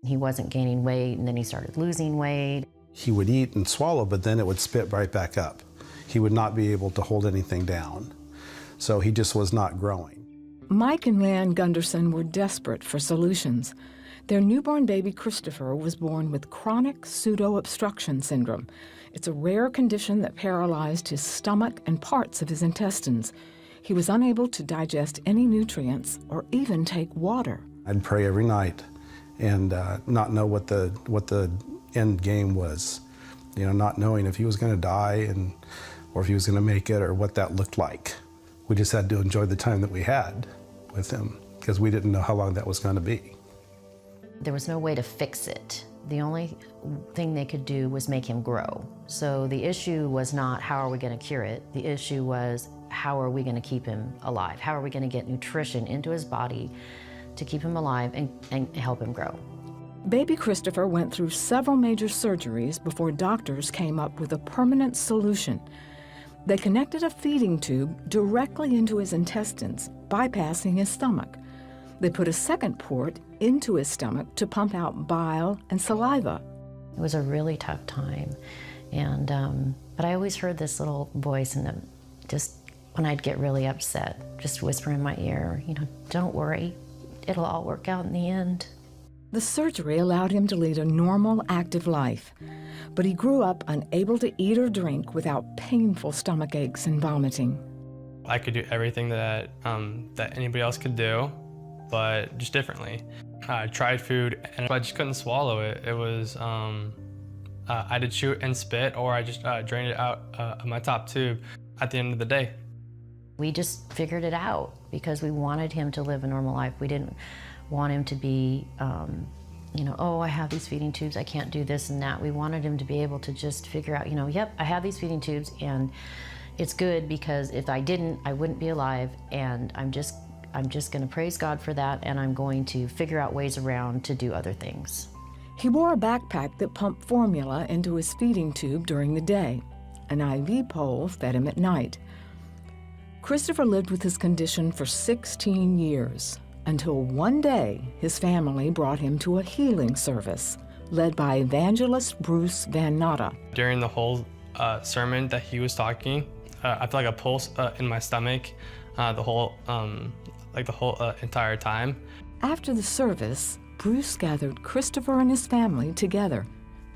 He wasn't gaining weight, and then he started losing weight. He would eat and swallow, but then it would spit right back up. He would not be able to hold anything down. So he just was not growing. Mike and Leanne Gunderson were desperate for solutions. Their newborn baby Christopher was born with chronic pseudo-obstruction syndrome. It's a rare condition that paralyzed his stomach and parts of his intestines. He was unable to digest any nutrients or even take water. I'd pray every night and not know what the end game was. You know, not knowing if he was going to die or if he was going to make it or what that looked like. We just had to enjoy the time that we had with him because we didn't know how long that was going to be. There was no way to fix it. The only thing they could do was make him grow. So the issue was not how are we going to cure it. The issue was how are we going to keep him alive? How are we going to get nutrition into his body to keep him alive and help him grow? Baby Christopher went through several major surgeries before doctors came up with a permanent solution. They connected a feeding tube directly into his intestines, bypassing his stomach. They put a second port into his stomach to pump out bile and saliva. It was a really tough time, but I always heard this little voice just when I'd get really upset, just whisper in my ear, you know, don't worry, it'll all work out in the end. The surgery allowed him to lead a normal, active life, but he grew up unable to eat or drink without painful stomach aches and vomiting. I could do everything that anybody else could do, but just differently. I tried food and I just couldn't swallow it. It was, I did chew and spit, or I just drained it out of my top tube at the end of the day. We just figured it out because we wanted him to live a normal life. We didn't want him to be, you know, oh, I have these feeding tubes, I can't do this and that. We wanted him to be able to just figure out, you know, yep, I have these feeding tubes and it's good because if I didn't, I wouldn't be alive, and I'm just gonna praise God for that, and I'm going to figure out ways around to do other things. He wore a backpack that pumped formula into his feeding tube during the day. An IV pole fed him at night. Christopher lived with his condition for 16 years, until one day his family brought him to a healing service led by evangelist Bruce Van Natta. During the whole sermon that he was talking, I felt like a pulse in my stomach the whole entire time. After the service, Bruce gathered Christopher and his family together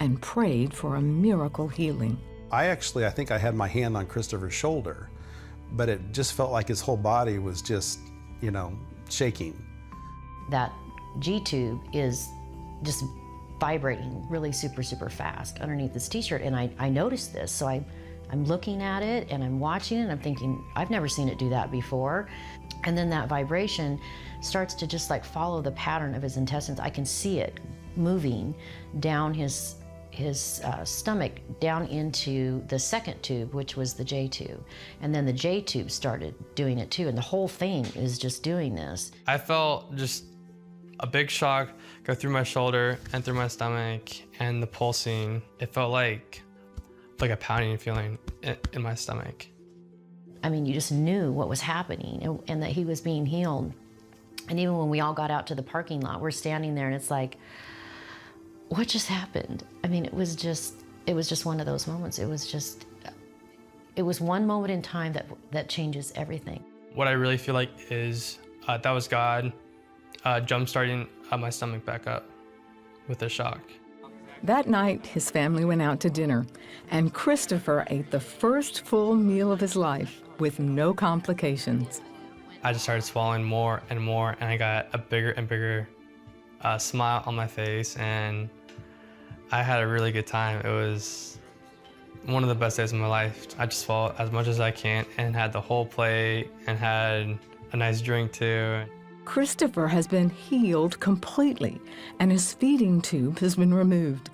and prayed for a miracle healing. I think I had my hand on Christopher's shoulder, but it just felt like his whole body was just, you know, shaking. That G-tube is just vibrating really super, super fast underneath this t-shirt, and I noticed this, so I'm looking at it and I'm watching it and I'm thinking, I've never seen it do that before. And then that vibration starts to just like follow the pattern of his intestines. I can see it moving down his stomach down into the second tube, which was the J tube. And then the J tube started doing it too, and the whole thing is just doing this. I felt just a big shock go through my shoulder and through my stomach, and the pulsing, it felt like a pounding feeling in my stomach. I mean, you just knew what was happening and that he was being healed. And even when we all got out to the parking lot, we're standing there and it's like, what just happened? I mean, it was just one of those moments. It was one moment in time that changes everything. What I really feel like is that was God jump-starting my stomach back up with a shock. That night, his family went out to dinner, and Christopher ate the first full meal of his life with no complications. I just started swallowing more and more, and I got a bigger and bigger smile on my face, and I had a really good time. It was one of the best days of my life. I just swallowed as much as I can and had the whole plate and had a nice drink too. Christopher has been healed completely, and his feeding tube has been removed.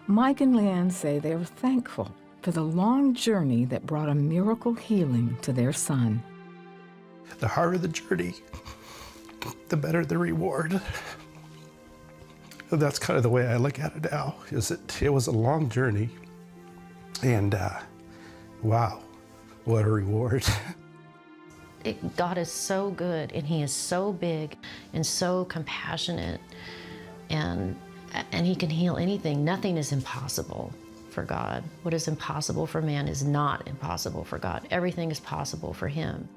Mike and Leanne say they are thankful for the long journey that brought a miracle healing to their son. The harder the journey, the better the reward. And that's kind of the way I look at it now, is it was a long journey, and wow, what a reward. God is so good, and he is so big and so compassionate, and And he can heal anything. Nothing is impossible for God. What is impossible for man is not impossible for God. Everything is possible for him.